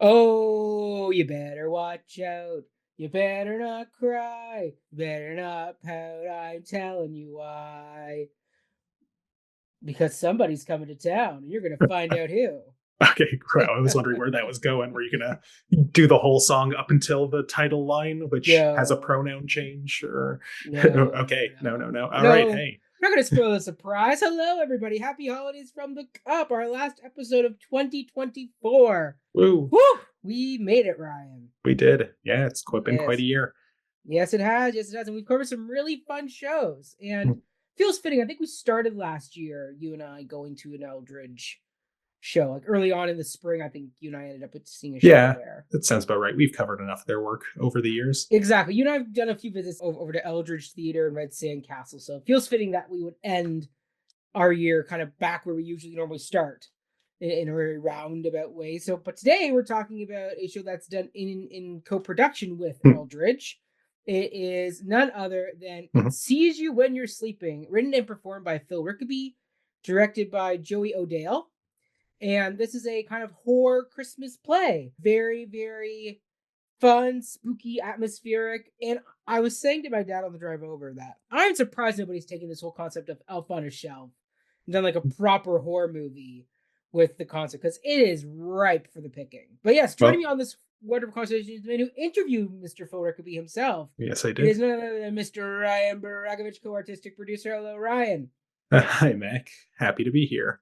Oh, you better watch out. You better not cry. You better not pout. I'm telling you why. Because somebody's coming to town, and you're going to find out who. Okay, I was wondering where that was going. Were you gonna do the whole song up until the title line, which has a No, pronoun change? Or no, okay, no, no, no, no. All right, no. hey, I'm not going to spoil the surprise. Hello, everybody. Happy holidays from the Cup, our last episode of 2024. woo, Woo! We made it, Ryan. we did. Yeah, been quite a Yes. year. Yes, it has. Yes, it has. And we've covered some really fun shows. And feels fitting. I think we started last year, you and I going to an Eldritch show. Like early on in the spring, I think you and I ended up seeing a show Yeah, there. that sounds about right. We've covered enough of their work over the years. Exactly. You and I have done a few visits over to Eldritch Theatre and Red Sand Castle. So it feels fitting that we would end our year kind of back where we usually normally start in a very roundabout way. So, but today we're talking about a show that's done in co-production with Eldritch. It is none other than It Sees You When You're Sleeping, written and performed by Phil Rickaby, directed by Joey O'Dale. And this is a kind of horror Christmas play. Very, very fun, spooky, atmospheric. And I was saying to my dad on the drive over that I'm surprised nobody's taken this whole concept of Elf on a Shelf and done like a proper horror movie with the concept, because it is ripe for the picking. But yes, joining me Well, on this wonderful conversation is the man who interviewed Mr. Phil Rickaby himself. yes, I It is did. none other than Mr. Ryan Borochovitz, co-artistic producer. Hello, Ryan. Hi, Mack. Happy to be here.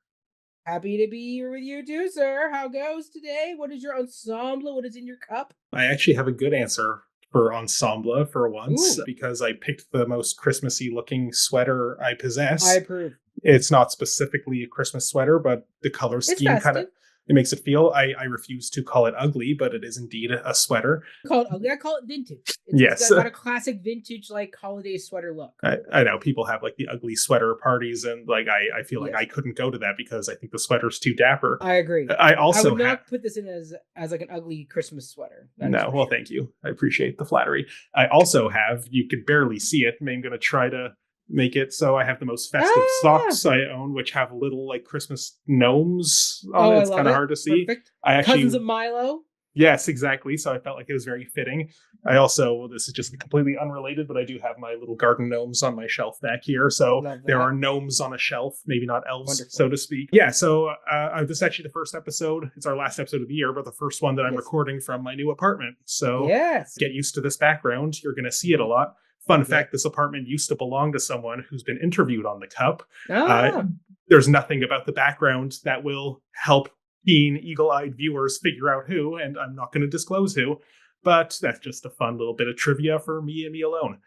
Happy to be here with you too, sir. How goes today? What is your ensemble? What is in your cup? I actually have a good answer for ensemble for once Ooh, because I picked the most Christmassy looking sweater I I possess. approve. It's not specifically a Christmas sweater, but the color It's scheme kind of festive. it makes it feel. I refuse to call it ugly, but it is indeed a sweater. Call it ugly. I call it vintage. It's Yes, got a classic vintage like holiday sweater look. I know people have like the ugly sweater parties, and like I feel like Yes, I couldn't go to that because I think the sweater's too dapper. I agree. I I also would have not put this in as like an ugly Christmas sweater. That is no, for well, sure. thank you. I appreciate the flattery. I also have, you could barely see it. I'm going to try to make it so I have the most festive Ah, socks I own, which have little like Christmas gnomes on oh, it. I It's love kind of it. hard to see. Perfect. I Cousins actually, of Milo. yes, exactly. So I felt like it was very fitting. I also, well, this is just completely unrelated, but I do have my little garden gnomes on my shelf back here. So Love there are that. gnomes on a shelf, maybe not elves, Wonderful. so to speak. Yeah. So this is actually the first episode. It's our last episode of the year, but the first one that I'm Yes. recording from my new apartment. So Yes. get used to this background. You're going to see it a lot. Fun Yep. fact, this apartment used to belong to someone who's been interviewed on the Cup. Uh, Ah. there's nothing about the background that will help keen, eagle-eyed viewers figure out who, and I'm not going to disclose who, but that's just a fun little bit of trivia for me and me alone.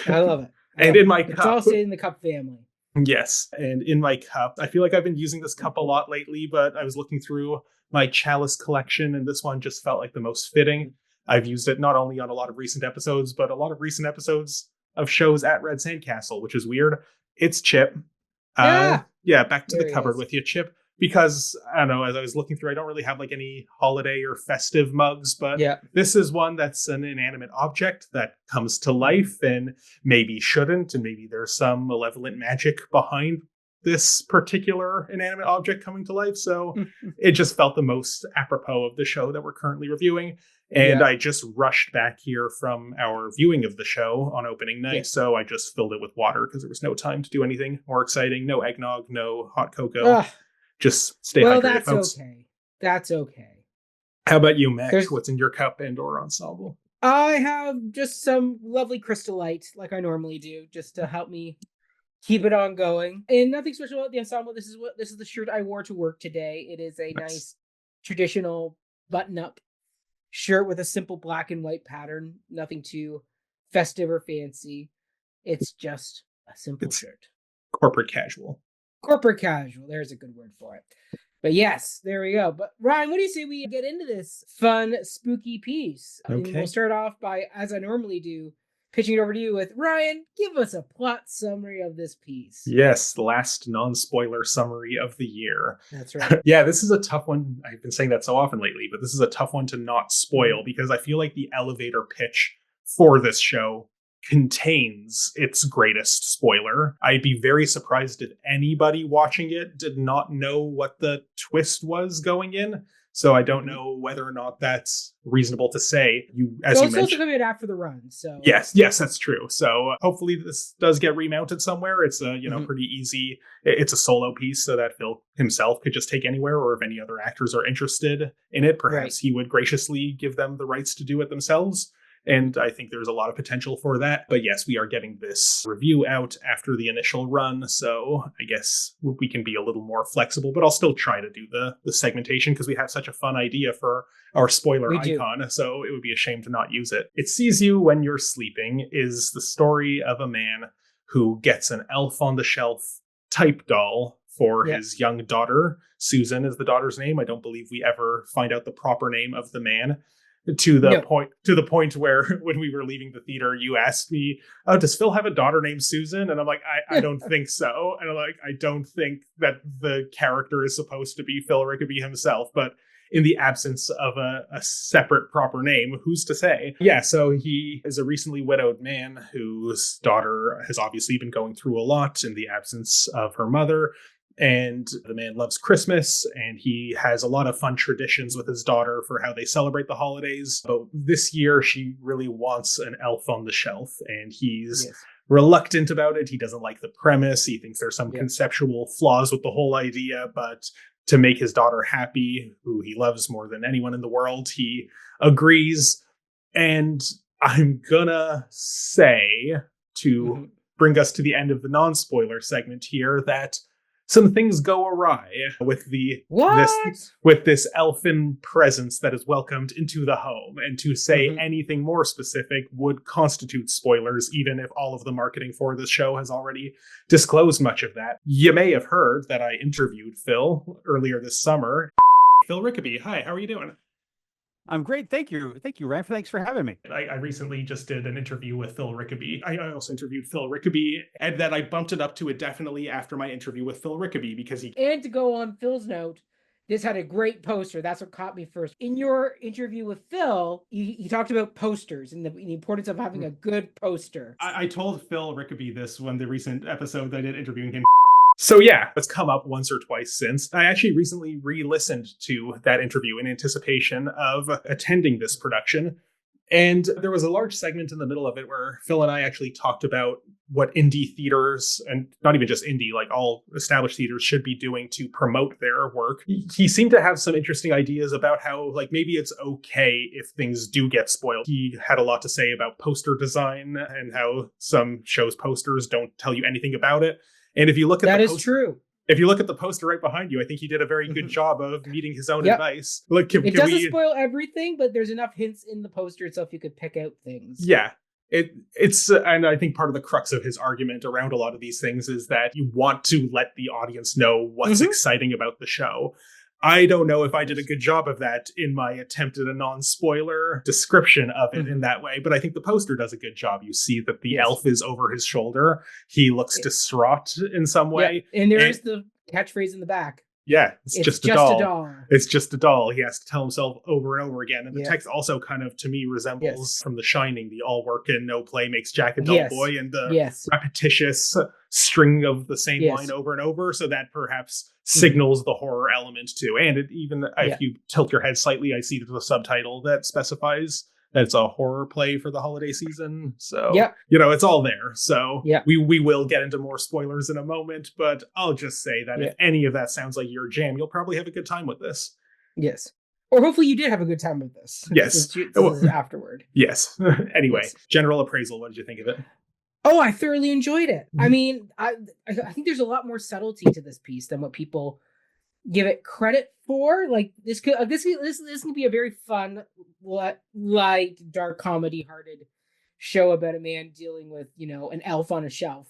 I love it. And in my It's all cup, stayed in the Cup family. yes, and in my cup, I feel like I've been using this cup a lot lately, but I was looking through my chalice collection, and this one just felt like the most fitting. I've used it not only on a lot of recent episodes, but a lot of recent episodes of shows at Red Sandcastle, which is weird. It's Chip. Yeah. Yeah, back to the There he cupboard is. with you, Chip. Because I don't know, as I was looking through, I don't really have like any holiday or festive mugs, but Yeah. this is one that's an inanimate object that comes to life and maybe shouldn't, and maybe there's some malevolent magic behind this particular inanimate object coming to life. So it just felt the most apropos of the show that we're currently reviewing. And Yeah. I just rushed back here from our viewing of the show on opening night. Yes. So I just filled it with water because there was no time to do anything more exciting. No eggnog, no hot cocoa. Ugh. Just stay Well, hydrated, that's folks. okay. That's okay. How about you, Mac? There's What's in your cup and or ensemble? I have just some lovely crystallite, like I normally do, just to help me keep it on going. And nothing special about the ensemble. This is the shirt I wore to work today. It is a Nice. nice traditional button-up shirt with a simple black and white pattern. Nothing too festive or fancy. It's just a simple It's shirt. corporate casual. Corporate casual. There's a good word for it. But yes, there we go. But Ryan, what do you say we get into this fun, spooky piece? And we'll Okay. start off by, as I normally do, pitching it over to you with Ryan. Give us a plot summary of this piece. Yes, the last non-spoiler summary of the year. That's right. Yeah, this is a tough one. I've been saying that so often lately, but this is a tough one to not spoil because I feel like the elevator pitch for this show contains its greatest spoiler. I'd be very surprised if anybody watching it did not know what the twist was going in. So I don't know whether or not that's reasonable to say. As Well, you it's mentioned, also coming out after the run, so yes, that's true. So hopefully this does get remounted somewhere. It's a pretty easy. It's a solo piece, so that Phil himself could just take anywhere, or if any other actors are interested in it, right. perhaps he would graciously give them the rights to do it themselves. And I think there's a lot of potential for that. But yes, we are getting this review out after the initial run. So I guess we can be a little more flexible, but I'll still try to do the segmentation because we have such a fun idea for our spoiler We do. icon. So it would be a shame to not use it. It Sees You When You're Sleeping is the story of a man who gets an elf on the shelf type doll for his young daughter. Susan is the daughter's name. I don't believe we ever find out the proper name of the man. To the point where when we were leaving the theater, you asked me, "Oh, does Phil have a daughter named Susan?" And I'm like, I don't think so. And I'm like, I don't think that the character is supposed to be Phil Rickaby himself. But in the absence of a separate proper name, who's to say? Yeah, so he is a recently widowed man whose daughter has obviously been going through a lot in the absence of her mother. And the man loves Christmas, and he has a lot of fun traditions with his daughter for how they celebrate the holidays. But this year, she really wants an elf on the shelf, and he's reluctant about it. He doesn't like the premise. He thinks there's some conceptual flaws with the whole idea, but to make his daughter happy, who he loves more than anyone in the world, he agrees. And I'm gonna say, to bring us to the end of the non-spoiler segment here, that some things go awry with this elfin presence that is welcomed into the home. And to say anything more specific would constitute spoilers, even if all of the marketing for this show has already disclosed much of that. You may have heard that I interviewed Phil earlier this summer. Phil Rickaby, hi, how are you doing? I'm great. Thank you, Ryan. Thanks for having me. I recently just did an interview with Phil Rickaby. I also interviewed Phil Rickaby, and then I bumped it up to it definitely after my interview with Phil Rickaby because he... And to go on Phil's note, this had a great poster. That's what caught me first. In your interview with Phil, you talked about posters and the importance of having a good poster. I told Phil Rickaby this when the recent episode that I did interviewing him. So yeah, it's come up once or twice since. I actually recently re-listened to that interview in anticipation of attending this production. And there was a large segment in the middle of it where Phil and I actually talked about what indie theaters, and not even just indie, like all established theaters, should be doing to promote their work. He seemed to have some interesting ideas about how, like, maybe it's okay if things do get spoiled. He had a lot to say about poster design and how some shows' posters don't tell you anything about it. And if you look at that is true. If you look at the poster right behind you, I think he did a very good job of meeting his own advice. Look, it doesn't spoil everything, but there's enough hints in the poster itself you could pick out things. Yeah. It's and I think part of the crux of his argument around a lot of these things is that you want to let the audience know what's exciting about the show. I don't know if I did a good job of that in my attempt at a non-spoiler description of it in that way, but I think the poster does a good job. You see that the elf is over his shoulder. He looks distraught in some way. Yeah. And there's the catchphrase in the back. Yeah, it's just a doll. It's just a doll. He has to tell himself over and over again. And the text also kind of, to me, resembles from The Shining, the all work and no play makes Jack a dull boy, and the repetitious string of the same line over and over. So that perhaps signals the horror element too. And if you tilt your head slightly, I see the subtitle that specifies that it's a horror play for the holiday season. So, it's all there. So we will get into more spoilers in a moment, but I'll just say that if any of that sounds like your jam, you'll probably have a good time with this. Yes. Or hopefully you did have a good time with this. Yes. Afterward. Yes. Anyway, general appraisal. What did you think of it? Oh, I thoroughly enjoyed it. I mean, I think there's a lot more subtlety to this piece than what people give it credit for. Like this can be a very fun, light, dark, comedy-hearted show about a man dealing with, an elf on a shelf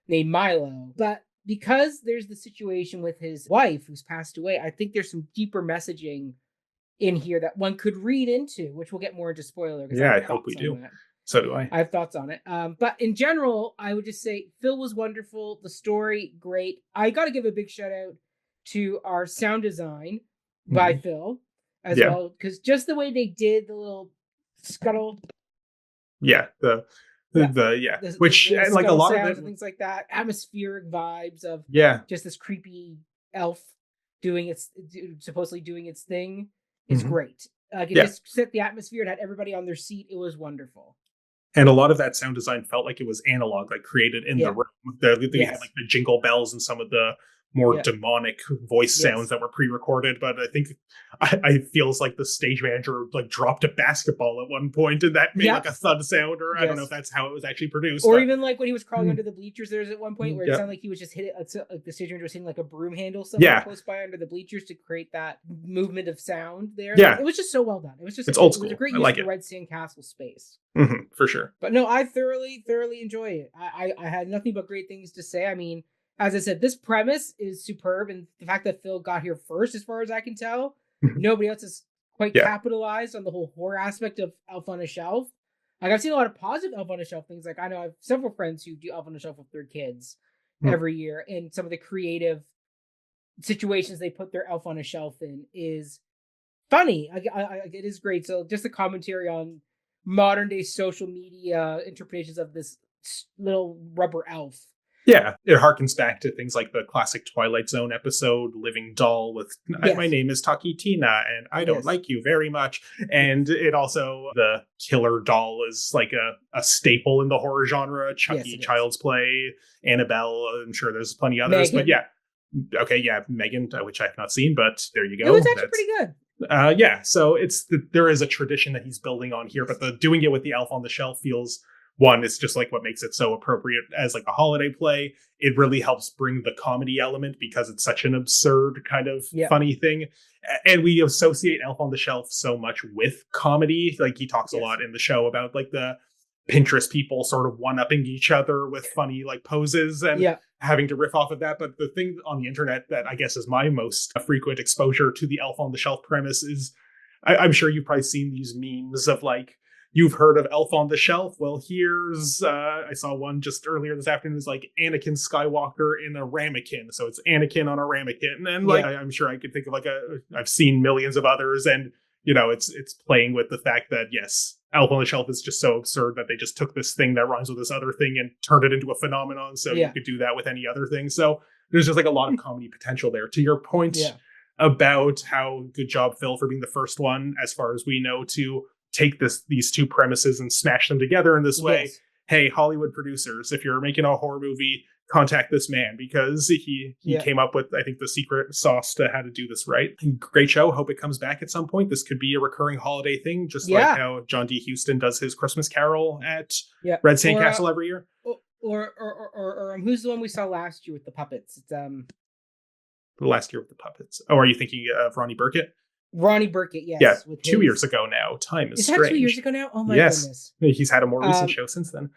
named Milo. But because there's the situation with his wife who's passed away, I think there's some deeper messaging in here that one could read into, which we'll get more into spoiler. Yeah, I hope we do. So do I. I have thoughts on it. But in general, I would just say Phil was wonderful. The story, great. I got to give a big shout out to our sound design by Phil as well, because just the way they did the little scuttle, which and like a lot of it, and things like that, atmospheric vibes of just this creepy elf supposedly doing its thing. is great. Like it just set the atmosphere. It had everybody on their seat. It was wonderful. And a lot of that sound design felt like it was analog, like created in the room. They had like the jingle bells and some of the more demonic voice sounds that were pre-recorded. But I think I feels like the stage manager like dropped a basketball at one point and that made like a thud sound, or I don't know if that's how it was actually produced. Or even like when he was crawling under the bleachers, there's at one point where it sounded like he was just hitting, like the stage manager was hitting like a broom handle somewhere close by under the bleachers to create that movement of sound there. Yeah. Like, it was just so well done. It was just, it's old school. It was a great use of the Red Sandcastle space. For sure. But no, I thoroughly enjoy it. I had nothing but great things to say. I mean, as I said, this premise is superb, and the fact that Phil got here first, as far as I can tell, nobody else has quite capitalized on the whole horror aspect of Elf on a Shelf. Like, I've seen a lot of positive Elf on a Shelf things. Like, I know I have several friends who do Elf on a Shelf with their kids every year, and some of the creative situations they put their Elf on a Shelf in is funny. It is great. So just a commentary on modern day social media interpretations of this little rubber elf. Yeah, it harkens back to things like the classic Twilight Zone episode, Living Doll with my name is Taki Tina and I don't like you very much. And it also, the killer doll is like a staple in the horror genre. Chucky, Child's Play, Annabelle, I'm sure there's plenty others. Megan. But Megan, which I've not seen, but there you go. It was actually pretty good. So there is a tradition that he's building on here, but the doing it with the Elf on the Shelf feels... One, it's just like what makes it so appropriate as like a holiday play. It really helps bring the comedy element because it's such an absurd kind of funny thing. And we associate Elf on the Shelf so much with comedy. Like he talks a lot in the show about like the Pinterest people sort of one-upping each other with funny like poses and having to riff off of that. But the thing on the internet that I guess is my most frequent exposure to the Elf on the Shelf premise is I'm sure you've probably seen these memes of like, you've heard of Elf on the Shelf? Well, here's, I saw one just earlier this afternoon. It was like Anakin Skywalker in a ramekin. So it's Anakin on a ramekin. And like, I'm sure I could think of like I've seen millions of others. And, you know, it's playing with the fact that, yes, Elf on the Shelf is just so absurd that they just took this thing that rhymes with this other thing and turned it into a phenomenon. So you could do that with any other thing. So there's just like a lot of comedy potential there. To your point about how good job, Phil, for being the first one, as far as we know, to take these two premises and smash them together in this way. Hey, Hollywood producers, if you're making a horror movie, contact this man because he came up with, I think, the secret sauce to how to do this right. Great show. Hope it comes back at some point. This could be a recurring holiday thing, just like how John D. Houston does his Christmas Carol at Red Sandcastle every year. Or who's the one we saw last year with the puppets? It's last year with the puppets. Oh, are you thinking of Ronnie Burkett? Ronnie Burkett, yes. Yeah, 2 years ago now. Time is strange. Is that 2 years ago now? Oh my goodness. He's had a more recent show since then.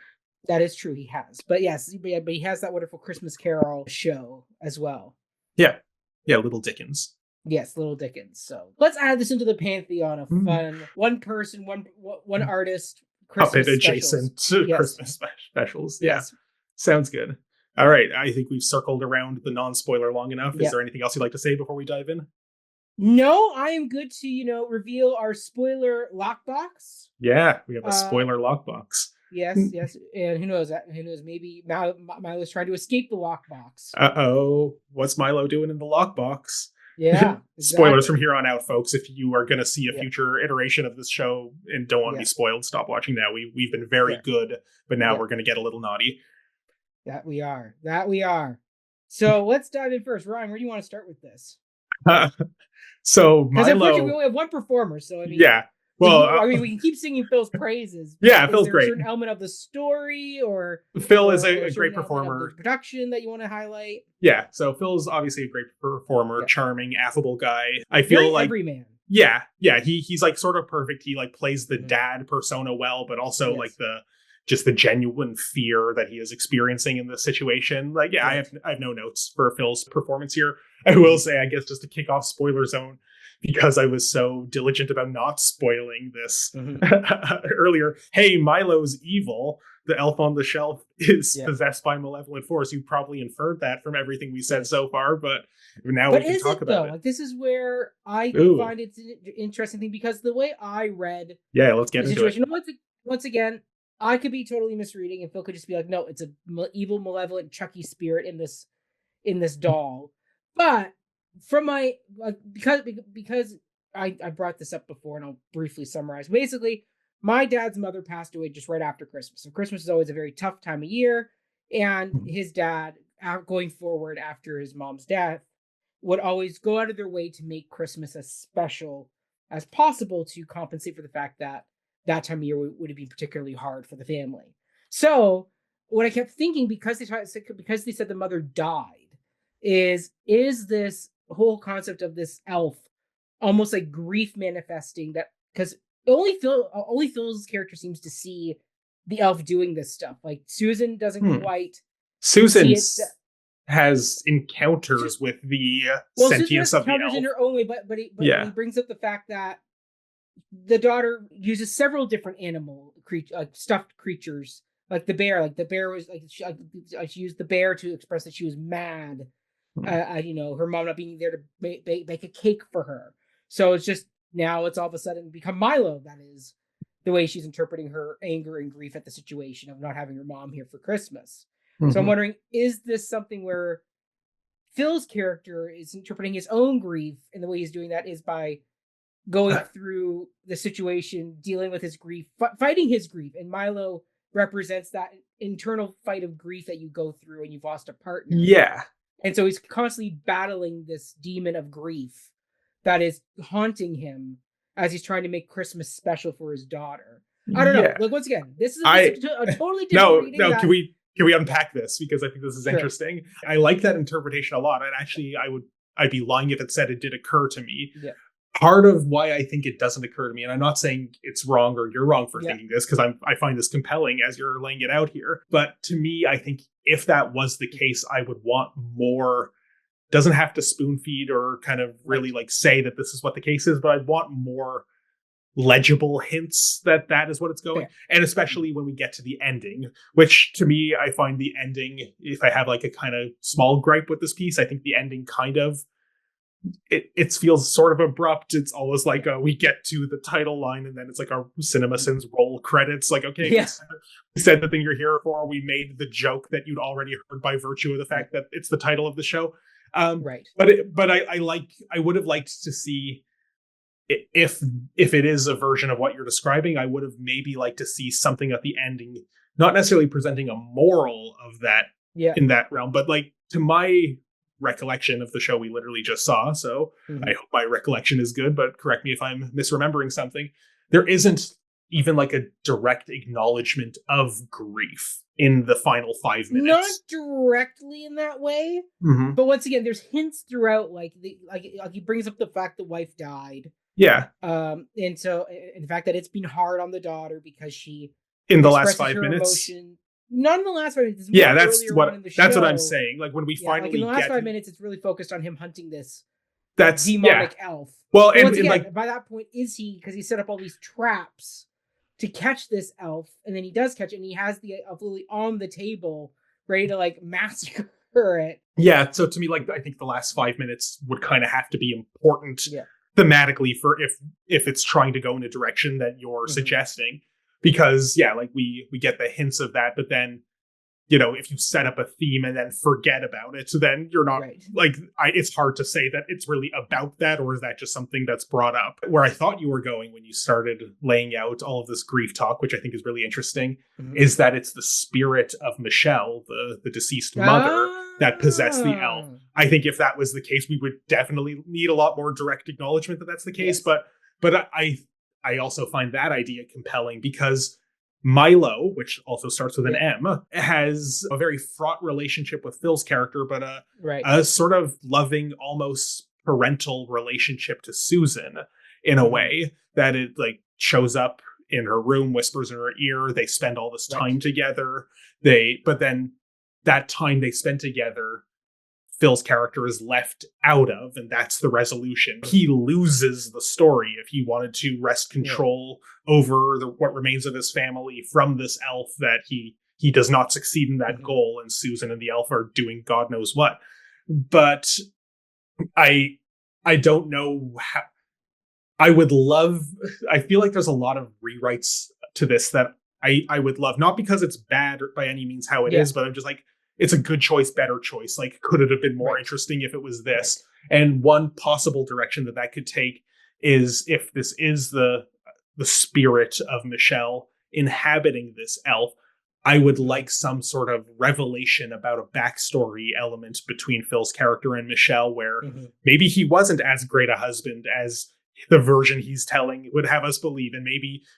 That is true, he has. But yes, but he has that wonderful Christmas Carol show as well. Yeah, Little Dickens. Yes, Little Dickens. So let's add this into the pantheon of fun. One person, one artist, Christmas puppet adjacent Christmas specials. Yeah, sounds good. All right, I think we've circled around the non-spoiler long enough. Is there anything else you'd like to say before we dive in? No, I am good to, reveal our spoiler lockbox. Yeah, we have a spoiler lockbox. Yes. And who knows, maybe Milo's trying to escape the lockbox. Uh-oh. What's Milo doing in the lockbox? Yeah. Exactly. Spoilers from here on out, folks. If you are going to see a future iteration of this show and don't want to be spoiled, stop watching now. We've been very good, but now we're going to get a little naughty. That we are. So let's dive in first. Ryan, where do you want to start with this? So Milo, unfortunately, we only have one performer. So I mean, well, we can keep singing Phil's praises. Phil's great. A certain element of the story, or Phil is a great performer. Production that you want to highlight? Yeah, so Phil's obviously a great performer, charming, affable guy. I feel very like everyman. Yeah, he's like sort of perfect. He like plays the dad persona well, but also like the genuine fear that he is experiencing in this situation. Like, I have no notes for Phil's performance here. I will say, I guess, just to kick off spoiler zone, because I was so diligent about not spoiling this earlier. Hey, Milo's evil. The Elf on the Shelf is possessed by malevolent force. You probably inferred that from everything we said so far, but now we can talk about it. Like, this is where I find it's an interesting thing, because the way I read let's get into it. Once again, I could be totally misreading, and Phil could just be like, no, it's a evil, malevolent Chucky spirit in this doll. But from my because I brought this up before, and I'll briefly summarize. Basically, my dad's mother passed away just right after Christmas. So Christmas is always a very tough time of year. And his dad, going forward after his mom's death, would always go out of their way to make Christmas as special as possible to compensate for the fact that that time of year would be particularly hard for the family. So what I kept thinking, because they said the mother died, is this whole concept of this elf almost like grief manifesting, that because only Phil's character seems to see the elf doing this stuff. Like Susan doesn't quite. Susan has encounters with the sentience of the elf in her own way, but he brings up the fact that the daughter uses several different stuffed creatures, like the bear. Like the bear was like she used the bear to express that she was mad. Her mom not being there to make a cake for her. So it's just now it's all of a sudden become Milo. That is the way she's interpreting her anger and grief at the situation of not having her mom here for Christmas. So I'm wondering, is this something where Phil's character is interpreting his own grief, and the way he's doing that is by going through the situation, dealing with his grief, fighting his grief, and Milo represents that internal fight of grief that you go through when you've lost a partner. Yeah. And so he's constantly battling this demon of grief that is haunting him as he's trying to make Christmas special for his daughter. I don't know. Like, once again, this is a totally different reading. No, can we unpack this? Because I think this is interesting. I like that interpretation a lot. And actually, I'd be lying if it said it did occur to me. Yeah. Part of why I think it doesn't occur to me, and I'm not saying it's wrong or you're wrong for thinking this, because I find this compelling as you're laying it out here. But to me, I think if that was the case, I would want more. Doesn't have to spoon feed or kind of really like say that this is what the case is, but I'd want more legible hints that is what it's going. Yeah. And especially when we get to the ending, which to me, I find the ending, if I have like a kind of small gripe with this piece, I think the ending kind of, it feels sort of abrupt. It's almost like we get to the title line and then it's like our CinemaSins roll credits. Like, okay, we said the thing you're here for. We made the joke that you'd already heard by virtue of the fact that it's the title of the show. But I would have liked to see, if it is a version of what you're describing, I would have maybe liked to see something at the ending, not necessarily presenting a moral of that in that realm, but like to my recollection of the show we literally just saw. So I hope my recollection is good, but correct me if I'm misremembering something. There isn't even like a direct acknowledgement of grief in the final 5 minutes. Not directly in that way, but once again, there's hints throughout. Like he brings up the fact the wife died. Yeah. And so, in the fact that it's been hard on the daughter because she in the last 5 minutes. Not in the last 5 minutes. Yeah, that's what I'm saying. Like when we finally like in the last 5 minutes, it's really focused on him hunting this that's demonic elf. Well, and again, like by that point, because he set up all these traps to catch this elf, and then he does catch it, and he has the elf lily on the table, ready to like massacre it. Yeah. So to me, like I think the last 5 minutes would kind of have to be important. Thematically for if it's trying to go in a direction that you're suggesting, because like we get the hints of that, but then if you set up a theme and then forget about it, so then you're not it's hard to say that it's really about that, or is that just something that's brought up? Where I thought you were going when you started laying out all of this grief talk, which I think is really interesting, is that it's the spirit of Michelle, the deceased mother, that possessed the elf. I think if that was the case, we would definitely need a lot more direct acknowledgement that that's the case. But I also find that idea compelling because Milo, which also starts with an M, has a very fraught relationship with Phil's character, but a sort of loving, almost parental relationship to Susan in a way that it like shows up in her room, whispers in her ear. They spend all this time together. But then that time they spent together, Phil's character is left out of, and that's the resolution. He loses the story if he wanted to wrest control over what remains of his family from this elf, that he does not succeed in that goal, and Susan and the elf are doing God knows what. But I don't know how. I feel like there's a lot of rewrites to this that I would love, not because it's bad by any means how it is, but I'm just like, it's a good choice, better choice. Like, could it have been more interesting if it was this? And one possible direction that could take is if this is the spirit of Michelle inhabiting this elf, I would like some sort of revelation about a backstory element between Phil's character and Michelle, where maybe he wasn't as great a husband as the version he's telling would have us believe, and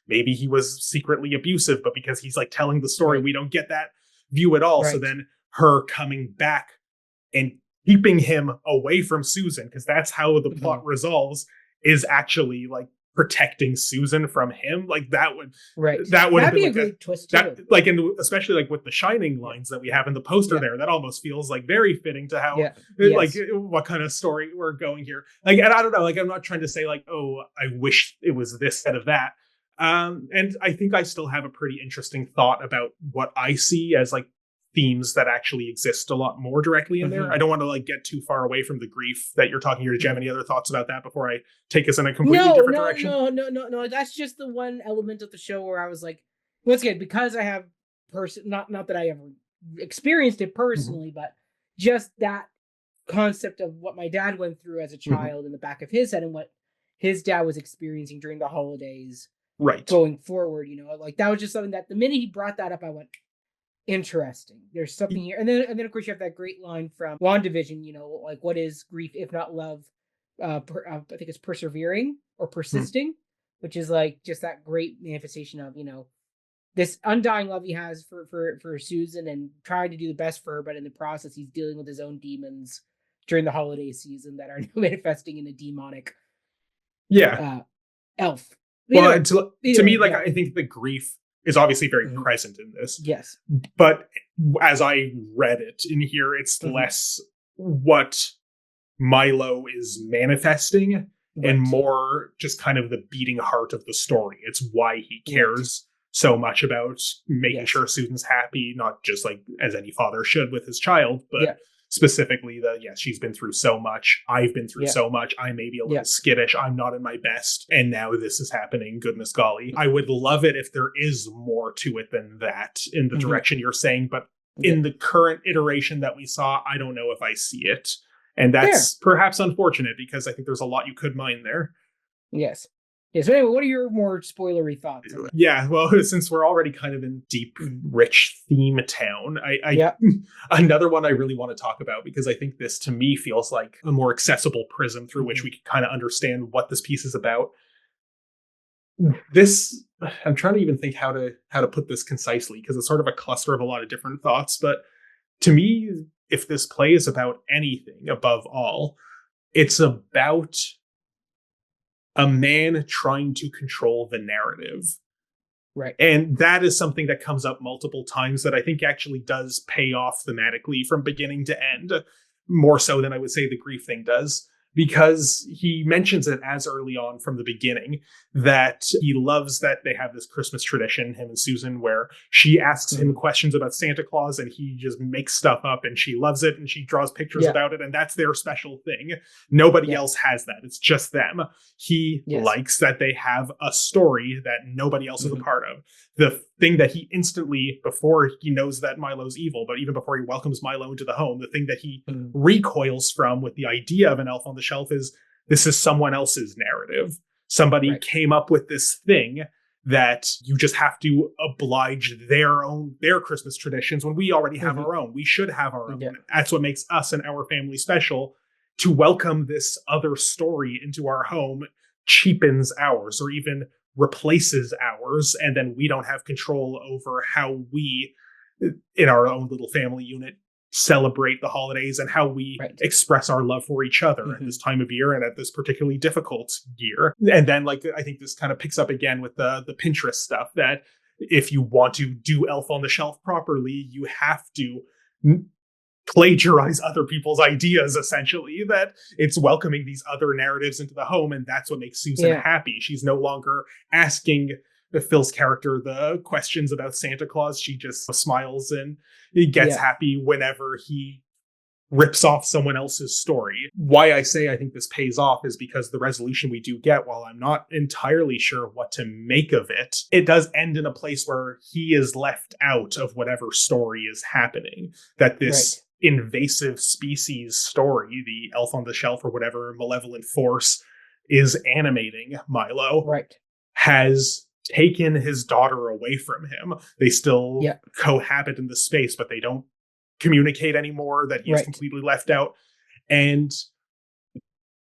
maybe he was secretly abusive, but because he's like telling the story, we don't get that view at all. So then her coming back and keeping him away from Susan, because that's how the plot resolves, is actually like protecting Susan from him. Like that would that'd be a great twist too. Like, and especially like with the Shining lines that we have in the poster there, that almost feels like very fitting to how like what kind of story we're going here. Like, and I don't know, like I'm not trying to say like, oh, I wish it was this instead of that. And I think I still have a pretty interesting thought about what I see as like themes that actually exist a lot more directly in there. I don't want to like get too far away from the grief that you're talking here. Do you have any other thoughts about that before I take us in a completely different direction? No. That's just the one element of the show where I was like, once again, because I have not that I ever experienced it personally, but just that concept of what my dad went through as a child in the back of his head and what his dad was experiencing during the holidays going forward, you know, like that was just something that the minute he brought that up, I went, interesting. There's something here. And then of course you have that great line from WandaVision, you know, like what is grief if not love? I think it's persevering or persisting, which is like just that great manifestation of, you know, this undying love he has for Susan and trying to do the best for her, but in the process he's dealing with his own demons during the holiday season that are manifesting in a demonic elf. Well, to me, like I think the grief is obviously very present in this. Yes. But as I read it in here, it's less what Milo is manifesting and more just kind of the beating heart of the story. It's why he cares so much about making sure Susan's happy, not just like as any father should with his child, but specifically she's been through so much. I've been through so much. I may be a little skittish. I'm not in my best. And now this is happening. Goodness golly. I would love it if there is more to it than that in the direction you're saying. But in the current iteration that we saw, I don't know if I see it. And that's perhaps unfortunate because I think there's a lot you could mine there. Yes. Yeah, so anyway, what are your more spoilery thoughts? Yeah, well, since we're already kind of in deep, rich theme town, another one I really want to talk about, because I think this, to me, feels like a more accessible prism through which we can kind of understand what this piece is about. This, I'm trying to even think how to put this concisely, because it's sort of a cluster of a lot of different thoughts. But to me, if this play is about anything above all, it's about a man trying to control the narrative. Right. And that is something that comes up multiple times that I think actually does pay off thematically from beginning to end, more so than I would say the grief thing does. Because he mentions it as early on from the beginning that he loves that they have this Christmas tradition, him and Susan, where she asks him questions about Santa Claus and he just makes stuff up and she loves it and she draws pictures about it and that's their special thing. Nobody else has that. It's just them. He likes that they have a story that nobody else is a part of. The thing that he instantly, before he knows that Milo's evil, but even before he welcomes Milo into the home, the thing that he recoils from with the idea of an elf on the shelf is this is someone else's narrative. Somebody came up with this thing that you just have to oblige their Christmas traditions when we already have our own. We should have our own. That's what makes us and our family special. To welcome this other story into our home cheapens ours or even replaces ours, and then we don't have control over how we, in our own little family unit, celebrate the holidays and how we express our love for each other at this time of year and at this particularly difficult year. And then, like, I think this kind of picks up again with the Pinterest stuff, that if you want to do Elf on the Shelf properly, you have to plagiarize other people's ideas, essentially, that it's welcoming these other narratives into the home, and that's what makes Susan happy. She's no longer asking Phil's character the questions about Santa Claus. She just smiles and gets happy whenever he rips off someone else's story. Why I say I think this pays off is because the resolution we do get, while I'm not entirely sure what to make of it, it does end in a place where he is left out of whatever story is happening. That this invasive species story, the Elf on the Shelf or whatever malevolent force, is animating Milo, Right. has taken his daughter away from him. They still Yeah. cohabit in the space, but they don't communicate anymore, that he is Right. completely left out. And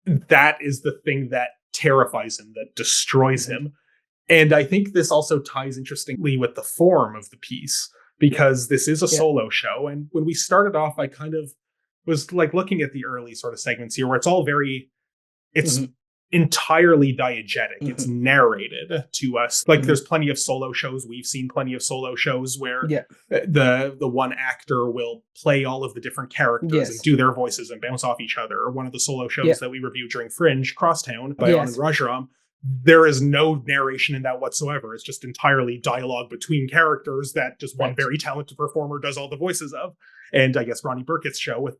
that is the thing that terrifies him, that destroys him. And I think this also ties interestingly with the form of the piece, because this is a solo show. And when we started off, I kind of was like looking at the early sort of segments here where it's all very, it's entirely diegetic. It's narrated to us. Like there's plenty of solo shows. We've seen plenty of solo shows where the one actor will play all of the different characters and do their voices and bounce off each other. Or one of the solo shows that we reviewed during Fringe, Crosstown by Anand Rajaram, there is no narration in that whatsoever. It's just entirely dialogue between characters that just one very talented performer does all the voices of. And I guess Ronnie Burkett's show with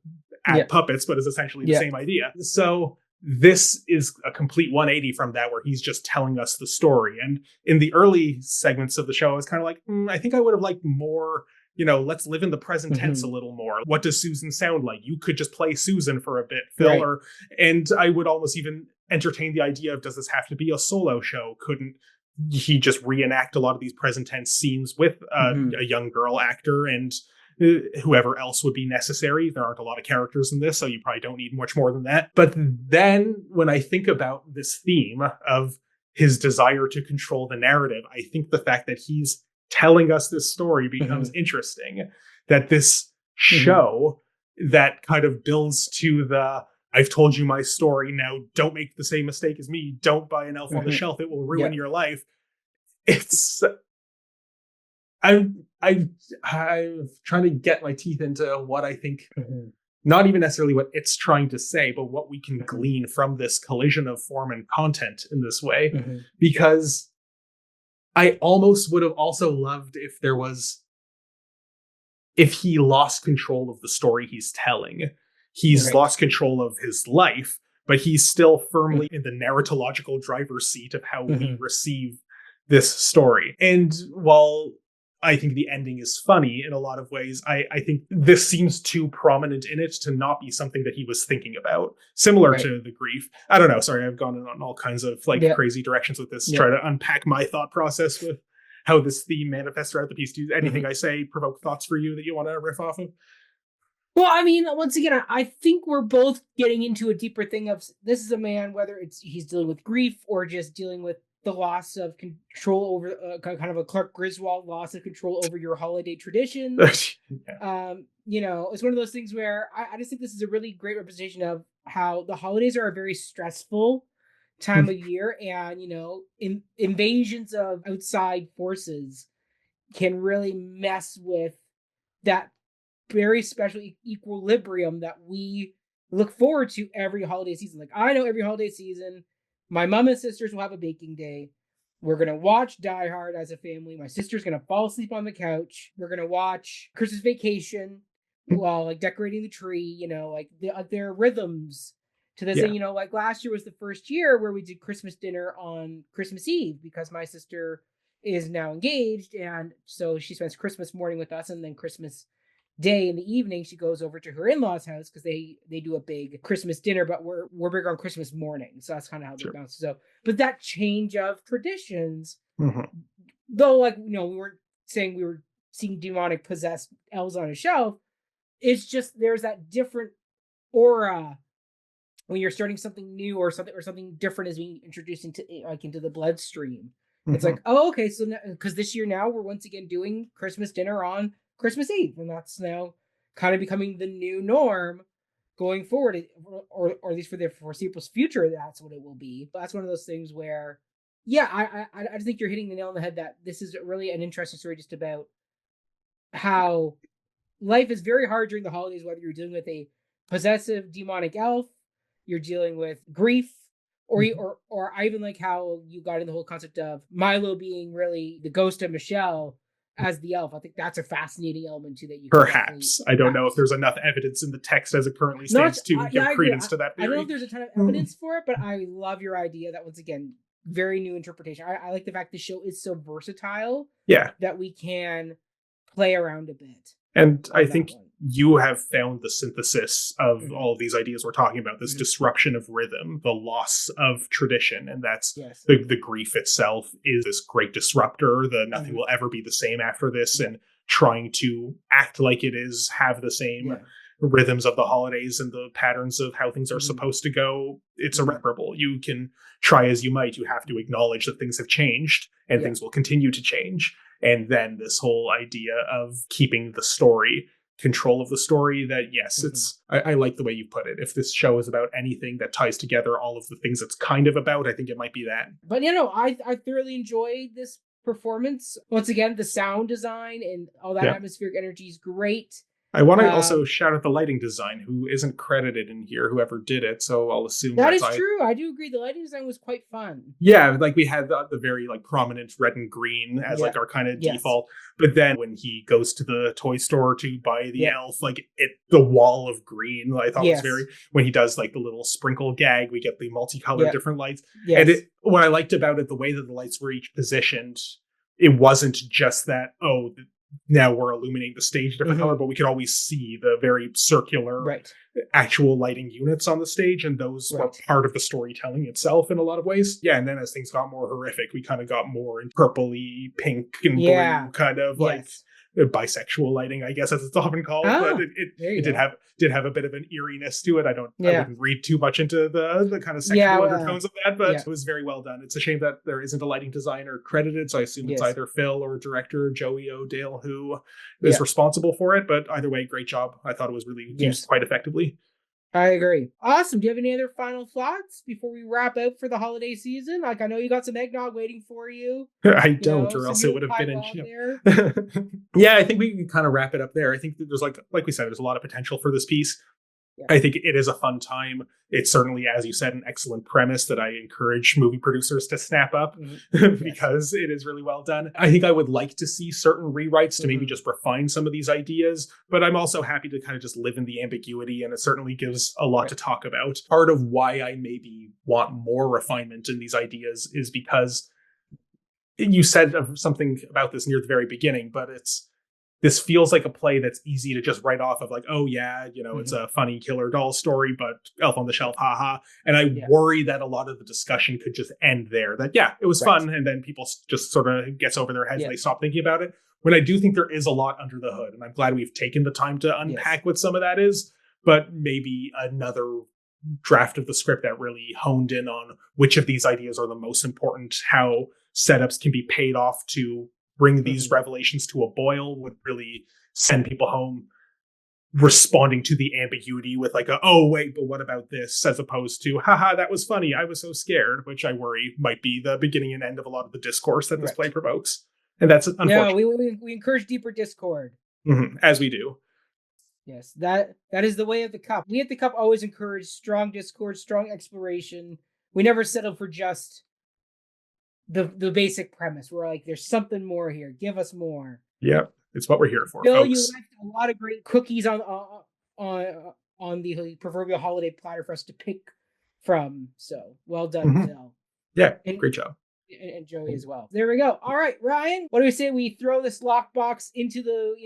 puppets, but is essentially the same idea. So this is a complete 180 from that, where he's just telling us the story. And in the early segments of the show, I was kind of like, I think I would have liked more, let's live in the present tense a little more. What does Susan sound like? You could just play Susan for a bit, Phil. And I would almost even entertain the idea of, does this have to be a solo show? Couldn't he just reenact a lot of these present tense scenes with a young girl actor and whoever else would be necessary? There aren't a lot of characters in this, so you probably don't need much more than that. But then when I think about this theme of his desire to control the narrative, I think the fact that he's telling us this story becomes interesting. That this show that kind of builds to the, I've told you my story, now don't make the same mistake as me, don't buy an elf on the shelf, it will ruin your life. It's I'm trying to get my teeth into what I think, not even necessarily what it's trying to say, but what we can glean from this collision of form and content in this way. Because I almost would have also loved if he lost control of the story he's telling. He's lost control of his life, but he's still firmly in the narratological driver's seat of how we receive this story. And while I think the ending is funny in a lot of ways, I think this seems too prominent in it to not be something that he was thinking about. Similar to the grief. I don't know. Sorry, I've gone on all kinds of crazy directions with this. Try to unpack my thought process with how this theme manifests throughout the piece. Do anything I say provoke thoughts for you that you want to riff off of? Well, I mean, once again, I think we're both getting into a deeper thing of, this is a man, whether he's dealing with grief or just dealing with the loss of control over kind of a Clark Griswold loss of control over your holiday tradition. It's one of those things where I just think this is a really great representation of how the holidays are a very stressful time of year, and invasions of outside forces can really mess with that very special equilibrium that we look forward to every holiday season. Like, I know every holiday season, my mom and sisters will have a baking day. We're going to watch Die Hard as a family. My sister's going to fall asleep on the couch. We're going to watch Christmas Vacation while decorating the tree, their rhythms to this thing, like last year was the first year where we did Christmas dinner on Christmas Eve because my sister is now engaged. And so she spends Christmas morning with us, and then Christmas Day in the evening she goes over to her in-laws house because they do a big Christmas dinner, but we're big on Christmas morning, so that's kind of how they bounce. So but that change of traditions, though, we weren't saying we were seeing demonic possessed elves on a shelf, it's just there's that different aura when you're starting something new or something different is being introduced into the bloodstream. It's like, oh, okay, so because this year now we're once again doing Christmas dinner on Christmas Eve, and that's now kind of becoming the new norm going forward, or at least for the foreseeable future. That's what it will be. But that's one of those things where, I think you're hitting the nail on the head that this is really an interesting story just about how life is very hard during the holidays, whether you're dealing with a possessive demonic elf, you're dealing with grief, or I even like how you got in the whole concept of Milo being really the ghost of Michelle as the elf. I think that's a fascinating element too that you perhaps. I don't know if there's enough evidence in the text as it currently stands to give credence to that theory. I don't know if there's a ton of evidence for it, but I love your idea that, once again, very new interpretation. I like the fact the show is so versatile. Yeah. That we can play around a bit. And I think you have found the synthesis of all of these ideas we're talking about, this disruption of rhythm, the loss of tradition. And that's the grief itself is this great disruptor. The nothing will ever be the same after this, and trying to act like it is, have the same rhythms of the holidays and the patterns of how things are supposed to go. It's irreparable. You can try as you might, you have to acknowledge that things have changed and things will continue to change. And then this whole idea of keeping the story, control of the story, that yes, it's, I like the way you put it. If this show is about anything that ties together all of the things it's kind of about, I think it might be that. But I thoroughly enjoyed this performance. Once again, the sound design and all that atmospheric energy is great. I want to also shout out the lighting design, who isn't credited in here, whoever did it. So I'll assume that is true. I do agree. The lighting design was quite fun. Yeah, like we had the very like prominent red and green as like our kind of default. But then when he goes to the toy store to buy the elf, like the wall of green, I thought was very, when he does like the little sprinkle gag, we get the multicolored different lights. Yes. And what I liked about it, the way that the lights were each positioned, it wasn't just that, now we're illuminating the stage different color, but we could always see the very circular actual lighting units on the stage, and those were part of the storytelling itself in a lot of ways. Yeah, and then as things got more horrific, we kind of got more in purpley, pink, and blue kind of like bisexual lighting, I guess, as it's often called. But it did have a bit of an eeriness to it. I wouldn't read too much into the kind of sexual undertones of that, but it was very well done. It's a shame that there isn't a lighting designer credited, so I assume it's either Phil or director Joey O'Dale who is responsible for it. But either way, great job. I thought it was really used quite effectively. I agree. Awesome. Do you have any other final thoughts before we wrap out for the holiday season? Like, I know you got some eggnog waiting for you. I don't, or else it would have been in chip. Yeah, I think we can kind of wrap it up there. I think that there's like we said, there's a lot of potential for this piece. Yeah. I think it is a fun time. It's certainly, as you said, an excellent premise that I encourage movie producers to snap up because it is really well done. I think I would like to see certain rewrites to maybe just refine some of these ideas, but I'm also happy to kind of just live in the ambiguity, and it certainly gives a lot to talk about. Part of why I maybe want more refinement in these ideas is because you said something about this near the very beginning, but this feels like a play that's easy to just write off of, like, oh yeah, it's a funny killer doll story, but Elf on the Shelf, haha. And I worry that a lot of the discussion could just end there. That, it was fun. And then people just sort of gets over their heads and they stop thinking about it. When I do think there is a lot under the hood, and I'm glad we've taken the time to unpack what some of that is, but maybe another draft of the script that really honed in on which of these ideas are the most important, how setups can be paid off to bring these revelations to a boil, would really send people home responding to the ambiguity with like oh wait, but what about this, as opposed to haha, that was funny, I was so scared, which I worry might be the beginning and end of a lot of the discourse that this play provokes. And that's unfortunate. No, we encourage deeper discord. As we do. Yes, that is the way of the Cup. We at the Cup always encourage strong discord, strong exploration. We never settle for just the basic premise. We're like, there's something more here. Give us more. Yep, it's what we're here for. Phil, folks. you left a lot of great cookies on the proverbial holiday platter for us to pick from. So well done, Phil. Yeah, great job. And Joey as well. There we go. All right, Ryan, what do we say we throw this lockbox into the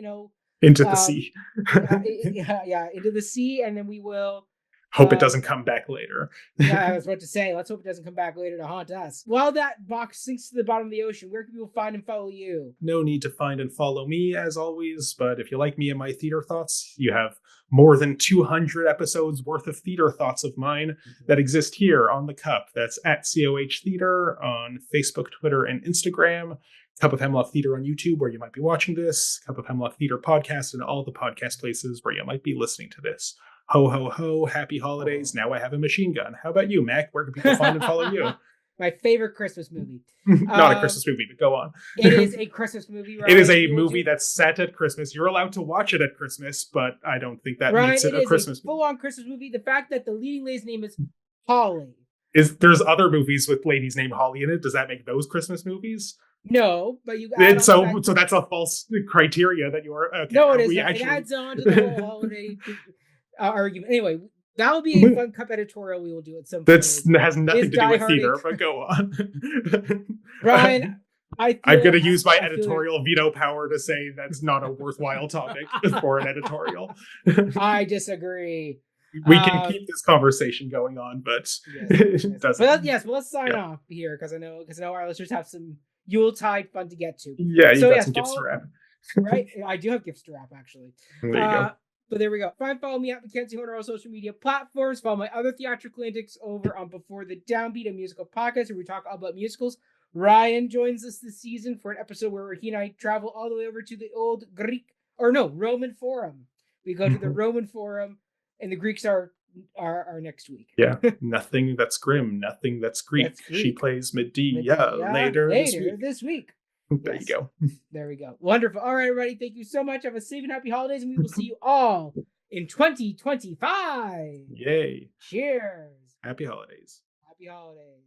into the sea? into the sea, and then we will. Hope it doesn't come back later. I was about to say, let's hope it doesn't come back later to haunt us. While that box sinks to the bottom of the ocean, where can people find and follow you? No need to find and follow me, as always, but if you like me and my theater thoughts, you have more than 200 episodes worth of theater thoughts of mine that exist here on The Cup. That's at COH Theater on Facebook, Twitter, and Instagram. Cup of Hemlock Theater on YouTube, where you might be watching this. Cup of Hemlock Theater podcast, and all the podcast places where you might be listening to this. Ho, ho, ho, happy holidays. Now I have a machine gun. How about you, Mack? Where can people find and follow you? My favorite Christmas movie. Not a Christmas movie, but go on. It is a Christmas movie, right? It is a movie that's set at Christmas. You're allowed to watch it at Christmas, but I don't think that makes it a Christmas movie. Full-on Christmas movie. The fact that the leading lady's name is Holly. There's other movies with ladies named Holly in it. Does that make those Christmas movies? No, but you. So that's a false criteria that you are. Okay, no, it isn't. It adds on to the whole holiday argument. Anyway, that will be a fun Cup editorial we will do at some point. That has nothing to do with theater, but go on. Ryan, I'm going to use my editorial veto power to say that's not a worthwhile topic for an editorial. I disagree. We can keep this conversation going on, but it doesn't. But let's sign off here because I know our listeners have some Yuletide fun to get to. Yeah, you got some gifts to wrap. Right, I do have gifts to wrap actually. There you go. But there we go. Follow me at Mackenzie on all social media platforms. Follow my other theatrical antics over on Before the Downbeat, a musical podcast where we talk all about musicals. Ryan joins us this season for an episode where he and I travel all the way over to the old Roman Forum. We go to the Roman Forum, and the Greeks are next week. Yeah, nothing that's grim, nothing that's Greek. She plays Medea later this week. There you go. There we go. Wonderful. All right, everybody. Thank you so much. Have a safe and happy holidays, and we will see you all in 2025. Yay. Cheers. Happy holidays. Happy holidays.